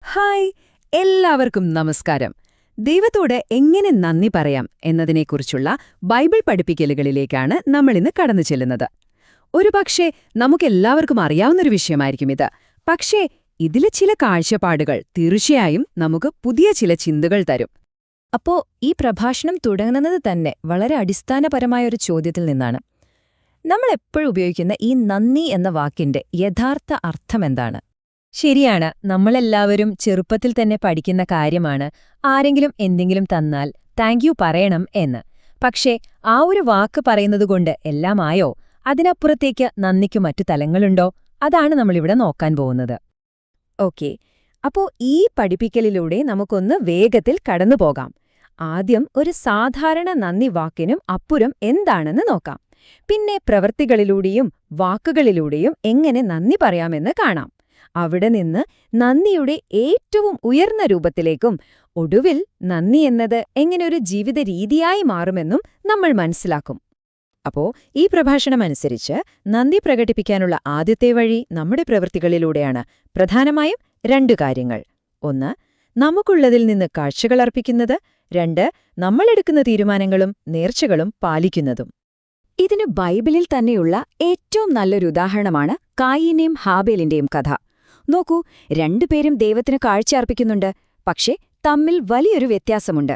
Hi, എല്ലാവർക്കും നമസ്കാരം. ദൈവത്തോട് എങ്ങനെ നന്ദി പറയാം എന്നതിനെക്കുറിച്ചുള്ള ബൈബിൾ പഠിപ്പിക്കലുകളിലേക്കാണ് നമ്മളിന്ന് കടന്നു ചെല്ലുന്നത്. ഒരുപക്ഷെ നമുക്കെല്ലാവർക്കും അറിയാവുന്നൊരു വിഷയമായിരിക്കും ഇത്. പക്ഷേ ഇതിലെ ചില കാഴ്ചപ്പാടുകൾ തീർച്ചയായും നമുക്ക് പുതിയ ചില ചിന്തകൾ തരും. അപ്പോ ഈ പ്രഭാഷണം തുടങ്ങുന്നത് തന്നെ വളരെ അടിസ്ഥാനപരമായ ഒരു ചോദ്യത്തിൽ നിന്നാണ്. നമ്മൾ എപ്പോഴും ഉപയോഗിക്കുന്ന ഈ നന്ദി എന്ന വാക്കിന്റെ യഥാർത്ഥ അർത്ഥമെന്താണ്? ശരിയാണ്, നമ്മളെല്ലാവരും ചെറുപ്പത്തിൽ തന്നെ പഠിക്കുന്ന കാര്യമാണ് ആരെങ്കിലും എന്തെങ്കിലും തന്നാൽ താങ്ക് യു പറയണം എന്ന്. പക്ഷേ ആ ഒരു വാക്ക് പറയുന്നതുകൊണ്ട് എല്ലാമായോ? അതിനപ്പുറത്തേക്ക് നന്ദിക്കു മറ്റു തലങ്ങളുണ്ടോ? അതാണ് നമ്മളിവിടെ നോക്കാൻ പോകുന്നത്. ഓക്കെ, അപ്പോ ഈ പഠിപ്പിക്കലിലൂടെ നമുക്കൊന്ന് വേഗത്തിൽ കടന്നുപോകാം. ആദ്യം ഒരു സാധാരണ നന്ദി വാക്കിനും അപ്പുറം എന്താണെന്ന് നോക്കാം. പിന്നെ പ്രവൃത്തികളിലൂടെയും വാക്കുകളിലൂടെയും എങ്ങനെ നന്ദി പറയാമെന്ന് കാണാം. അവിടെ നിന്ന് നന്ദിയുടെ ഏറ്റവും ഉയർന്ന രൂപത്തിലേക്കും ഒടുവിൽ നന്ദി എന്നത് എങ്ങനെ ഒരു ജീവിത രീതിയായി മാറുമെന്നും നമ്മൾ മനസ്സിലാക്കും. അപ്പോ ഈ പ്രഭാഷണമനുസരിച്ച് നന്ദി പ്രകടിപ്പിക്കാനുള്ള ആദ്യത്തെ വഴി നമ്മുടെ പ്രവൃത്തികളിലൂടെയാണ്. പ്രധാനമായും രണ്ടു കാര്യങ്ങൾ: ഒന്ന്, നമുക്കുള്ളതിൽ നിന്ന് കാഴ്ചകൾ അർപ്പിക്കുന്നത്; രണ്ട്, നമ്മളെടുക്കുന്ന തീരുമാനങ്ങളും നേർച്ചകളും പാലിക്കുന്നതും. ഇതിന് ബൈബിളിൽ തന്നെയുള്ള ഏറ്റവും നല്ലൊരു ഉദാഹരണമാണ് കായീന്റെയും ഹാബേലിന്റെയും കഥ. നോക്കൂ, രണ്ടുപേരും ദൈവത്തിന് കാഴ്ച അർപ്പിക്കുന്നുണ്ട്, പക്ഷേ തമ്മിൽ വലിയൊരു വ്യത്യാസമുണ്ട്.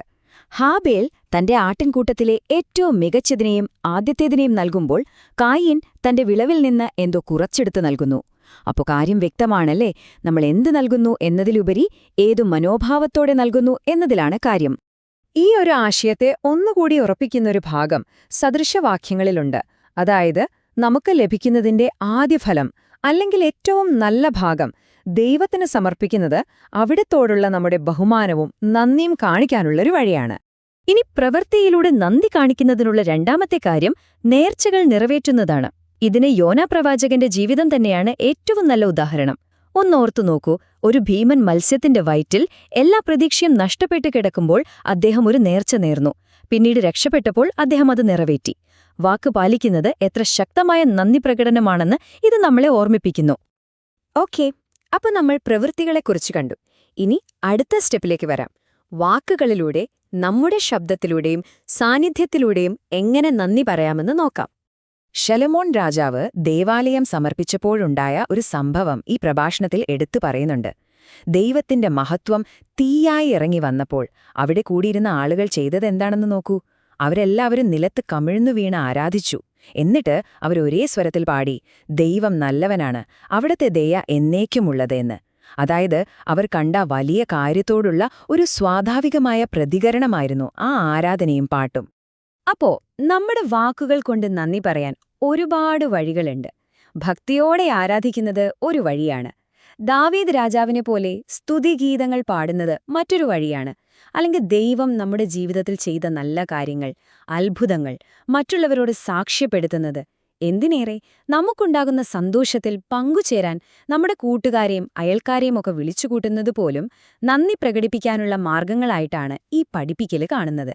ഹാബേൽ തന്റെ ആട്ടിൻകൂട്ടത്തിലെ ഏറ്റവും മികച്ചതിനെയും ആദ്യത്തേതിനെയും നൽകുമ്പോൾ കായീൻ തന്റെ വിളവിൽ നിന്ന് എന്തോ കുറച്ചെടുത്ത് നൽകുന്നു. അപ്പോൾ കാര്യം വ്യക്തമാണല്ലേ? നമ്മൾ എന്ത് നൽകുന്നു എന്നതിലുപരി ഏതു മനോഭാവത്തോടെ നൽകുന്നു എന്നതിലാണ് കാര്യം. ഈ ഒരു ആശയത്തെ ഒന്നുകൂടി ഉറപ്പിക്കുന്നൊരു ഭാഗം സദൃശവാക്യങ്ങളിലുണ്ട്. അതായത്, നമുക്ക് ലഭിക്കുന്നതിന്റെ ആദ്യഫലം അല്ലെങ്കിൽ ഏറ്റവും നല്ല ഭാഗം ദൈവത്തിന് സമർപ്പിക്കുന്നത് അവിടത്തോടുള്ള നമ്മുടെ ബഹുമാനവും നന്ദിയും കാണിക്കാനുള്ളൊരു വഴിയാണ്. ഇനി പ്രവൃത്തിയിലൂടെ നന്ദി കാണിക്കുന്നതിനുള്ള രണ്ടാമത്തെ കാര്യം നേർച്ചകൾ നിറവേറ്റുന്നതാണ്. ഇതിന് യോനാ പ്രവാചകന്റെ ജീവിതം തന്നെയാണ് ഏറ്റവും നല്ല ഉദാഹരണം. ഒന്നോർത്തു നോക്കൂ, ഒരു ഭീമൻ മത്സ്യത്തിന്റെ വയറ്റിൽ എല്ലാ പ്രതീക്ഷയും നഷ്ടപ്പെട്ടു കിടക്കുമ്പോൾ അദ്ദേഹം ഒരു നേർച്ച നേർന്നു. പിന്നീട് രക്ഷപ്പെട്ടപ്പോൾ അദ്ദേഹം അത് നിറവേറ്റി. വാക്ക് പാലിക്കുന്നത് എത്ര ശക്തമായ നന്ദി പ്രകടനമാണെന്ന് ഇത് നമ്മളെ ഓർമ്മിപ്പിക്കുന്നു. ഓക്കെ, അപ്പൊ നമ്മൾ പ്രവൃത്തികളെക്കുറിച്ച് കണ്ടു. ഇനി അടുത്ത സ്റ്റെപ്പിലേക്ക് വരാം. വാക്കുകളിലൂടെ, നമ്മുടെ ശബ്ദത്തിലൂടെയും സാന്നിധ്യത്തിലൂടെയും എങ്ങനെ നന്ദി പറയാമെന്ന് നോക്കാം. ശലോമോൻ രാജാവ് ദേവാലയം സമർപ്പിച്ചപ്പോഴുണ്ടായ ഒരു സംഭവം ഈ പ്രഭാഷണത്തിൽ എടുത്തു പറയുന്നുണ്ട്. ദൈവത്തിന്റെ മഹത്വം തീയായി ഇറങ്ങി വന്നപ്പോൾ അവിടെ കൂടിയിരുന്ന ആളുകൾ ചെയ്തതെന്താണെന്ന് നോക്കൂ. അവരെല്ലാവരും നിലത്ത് കമിഴ്ന്നു വീണ് ആരാധിച്ചു. എന്നിട്ട് അവരൊരേ സ്വരത്തിൽ പാടി, ദൈവം നല്ലവനാണ്, അവിടത്തെ ദയ എന്നേക്കുമുള്ളത് എന്ന്. അതായത്, അവർ കണ്ട വലിയ കാര്യത്തോടുള്ള ഒരു സ്വാഭാവികമായ പ്രതികരണമായിരുന്നു ആ ആരാധനയും പാട്ടും. അപ്പോ നമ്മുടെ വാക്കുകൾ കൊണ്ട് നന്ദി പറയാൻ ഒരുപാട് വഴികളുണ്ട്. ഭക്തിയോടെ ആരാധിക്കുന്നത് ഒരു വഴിയാണ്. ദാവീദ് രാജാവിനെ പോലെ സ്തുതിഗീതങ്ങൾ പാടുന്നത് മറ്റൊരു വഴിയാണ്. അല്ലെങ്കിൽ ദൈവം നമ്മുടെ ജീവിതത്തിൽ ചെയ്ത നല്ല കാര്യങ്ങൾ, അത്ഭുതങ്ങൾ മറ്റുള്ളവരോട് സാക്ഷ്യപ്പെടുത്തുന്നത്. എന്തിനേറെ, നമുക്കുണ്ടാകുന്ന സന്തോഷത്തിൽ പങ്കുചേരാൻ നമ്മുടെ കൂട്ടുകാരെയും അയൽക്കാരെയും ഒക്കെ വിളിച്ചുകൂട്ടുന്നത് പോലും നന്ദി പ്രകടിപ്പിക്കാനുള്ള മാർഗങ്ങളായിട്ടാണ് ഈ പഠിപ്പിക്കല് കാണുന്നത്.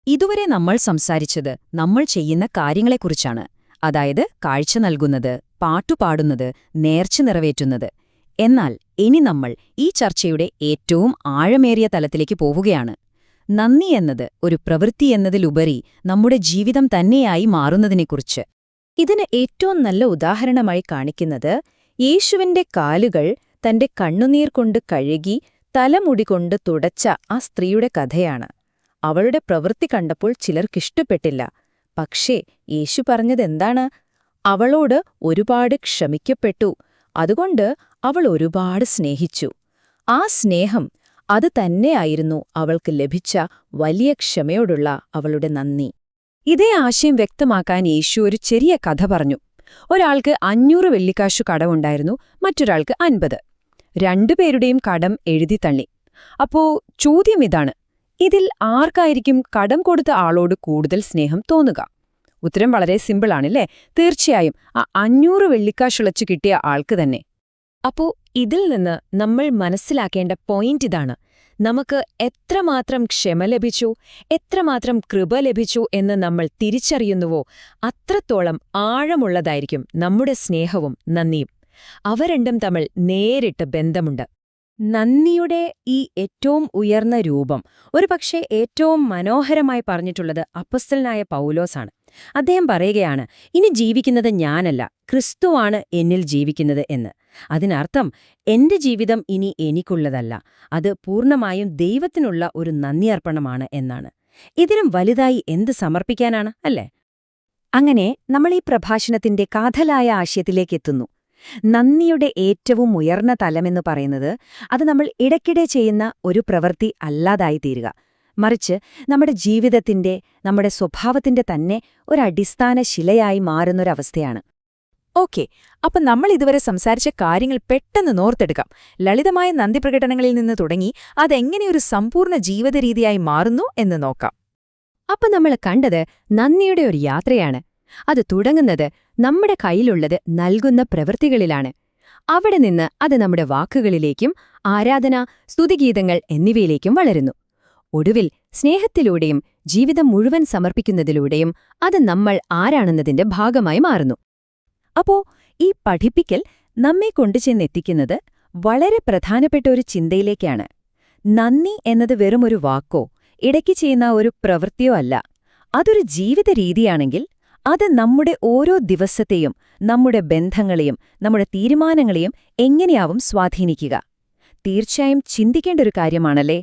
ഇതുവരെ നമ്മൾ സംസാരിച്ചത് നമ്മൾ ചെയ്യുന്ന കാര്യങ്ങളെക്കുറിച്ചാണ്. അതായത്, കാഴ്ച നൽകുന്നത്, പാട്ടുപാടുന്നത്, നേർച്ച നിറവേറ്റുന്നത്. എന്നാൽ ഇനി നമ്മൾ ഈ ചർച്ചയുടെ ഏറ്റവും ആഴമേറിയ തലത്തിലേക്ക് പോവുകയാണ്. നന്ദി എന്നത് ഒരു പ്രവൃത്തി എന്നതിലുപരി നമ്മുടെ ജീവിതം തന്നെയായി മാറുന്നതിനെക്കുറിച്ച്. ഇതിന് ഏറ്റവും നല്ല ഉദാഹരണമായി കാണിക്കുന്നത് യേശുവിന്റെ കാലുകൾ തന്റെ കണ്ണുനീർ കൊണ്ട് കഴുകി തലമുടി കൊണ്ട് തുടച്ച ആ സ്ത്രീയുടെ കഥയാണ്. അവളുടെ പ്രവൃത്തി കണ്ടപ്പോൾ ചിലർക്കിഷ്ടപ്പെട്ടില്ല. പക്ഷേ യേശു പറഞ്ഞതെന്താണ്? അവളോട് ഒരുപാട് ക്ഷമിക്കപ്പെട്ടു, അതുകൊണ്ട് അവൾ ഒരുപാട് സ്നേഹിച്ചു. ആ സ്നേഹം, അത് തന്നെയായിരുന്നു അവൾക്ക് ലഭിച്ച വലിയ ക്ഷമയോടുള്ള അവളുടെ നന്ദി. ഇതേ ആശയം വ്യക്തമാക്കാൻ യേശു ഒരു ചെറിയ കഥ പറഞ്ഞു. ഒരാൾക്ക് 500 വെള്ളിക്കാശു കടമുണ്ടായിരുന്നു, മറ്റൊരാൾക്ക് 50. രണ്ടുപേരുടെയും കടം എഴുതിത്തള്ളി. അപ്പോ ചോദ്യം ഇതാണ്: ഇതിൽ ആർക്കായിരിക്കും കടം കൊടുത്ത ആളോട് കൂടുതൽ സ്നേഹം തോന്നുക? ഉത്തരം വളരെ സിമ്പിളാണല്ലേ? തീർച്ചയായും ആ 500 വെള്ളിക്കാശുളച്ചു കിട്ടിയ ആൾക്ക് തന്നെ. അപ്പോ ഇതിൽ നിന്ന് നമ്മൾ മനസ്സിലാക്കേണ്ട പോയിന്റ് ഇതാണ്: നമുക്ക് എത്രമാത്രം ക്ഷമ ലഭിച്ചു, എത്രമാത്രം കൃപ ലഭിച്ചു എന്ന് നമ്മൾ തിരിച്ചറിയുന്നുവോ അത്രത്തോളം ആഴമുള്ളതായിരിക്കും നമ്മുടെ സ്നേഹവും നന്ദിയും. അവ രണ്ടും തമ്മിൽ നേരിട്ട് ബന്ധമുണ്ട്. നന്ദിയുടെ ഈ ഏറ്റവും ഉയർന്ന രൂപം ഒരുപക്ഷെ ഏറ്റവും മനോഹരമായി പറഞ്ഞിട്ടുള്ളത് അപ്പസ്തലനായ പൗലോസാണ്. അദ്ദേഹം പറയുകയാണ്, ഇനി ജീവിക്കുന്നത് ഞാനല്ല, ക്രിസ്തുവാണ് എന്നിൽ ജീവിക്കുന്നത് എന്ന്. അതിനർത്ഥം എന്റെ ജീവിതം ഇനി എനിക്കുള്ളതല്ല, അത് പൂർണ്ണമായും ദൈവത്തിനുള്ള ഒരു നന്ദിയർപ്പണമാണ് എന്നാണ്. ഇതിനും വലുതായി എന്ത് സമർപ്പിക്കാനാണ്, അല്ലേ? അങ്ങനെ നമ്മൾ ഈ പ്രഭാഷണത്തിന്റെ കാതലായ ആശയത്തിലേക്കെത്തുന്നു. നന്ദിയുടെ ഏറ്റവും ഉയർന്ന തലമെന്ന് പറയുന്നത് അത് നമ്മൾ ഇടയ്ക്കിടെ ചെയ്യുന്ന ഒരു പ്രവൃത്തി അല്ലാതായിത്തീരുക, മറിച്ച് നമ്മുടെ ജീവിതത്തിന്റെ, നമ്മുടെ സ്വഭാവത്തിന്റെ തന്നെ ഒരടിസ്ഥാന ശിലയായി മാറുന്നൊരവസ്ഥയാണ്. ഓക്കെ, അപ്പം നമ്മൾ ഇതുവരെ സംസാരിച്ച കാര്യങ്ങൾ പെട്ടെന്ന് നോർത്തെടുക്കാം. ലളിതമായ നന്ദി പ്രകടനങ്ങളിൽ നിന്ന് തുടങ്ങി അതെങ്ങനെ ഒരു സമ്പൂർണ്ണ ജീവിതരീതിയായി മാറുന്നു എന്ന് നോക്കാം. അപ്പം നമ്മൾ കണ്ടത് നന്ദിയുടെ ഒരു യാത്രയാണ്. അത് തുടങ്ങുന്നത് നമ്മുടെ കയ്യിലുള്ളത് നൽകുന്ന പ്രവൃത്തികളിലാണ്. അവിടെ നിന്ന് അത് നമ്മുടെ വാക്കുകളിലേക്കും ആരാധന, സ്തുതിഗീതങ്ങൾ എന്നിവയിലേക്കും വളരുന്നു. ഒടുവിൽ സ്നേഹത്തിലൂടെയും ജീവിതം മുഴുവൻ സമർപ്പിക്കുന്നതിലൂടെയും അത് നമ്മൾ ആരാണെന്നതിന്റെ ഭാഗമായി മാറുന്നു. അപ്പോ ഈ പഠിപ്പിക്കൽ നമ്മെ കൊണ്ടുചെന്നെത്തിക്കുന്നത് വളരെ പ്രധാനപ്പെട്ട ഒരു ചിന്തയിലേക്കാണ്. നന്ദി എന്നത് വെറുമൊരു വാക്കോ ഇടയ്ക്ക് ചെയ്യുന്ന ഒരു പ്രവൃത്തിയോ അല്ല. അതൊരു ജീവിത രീതിയാണെങ്കിൽ അത് നമ്മുടെ ഓരോ ദിവസത്തെയും, നമ്മുടെ ബന്ധങ്ങളെയും, നമ്മുടെ തീരുമാനങ്ങളെയും എങ്ങനെയാവും സ്വാധീനിക്കുക? തീർച്ചയായും ചിന്തിക്കേണ്ട ഒരു കാര്യമാണല്ലേ?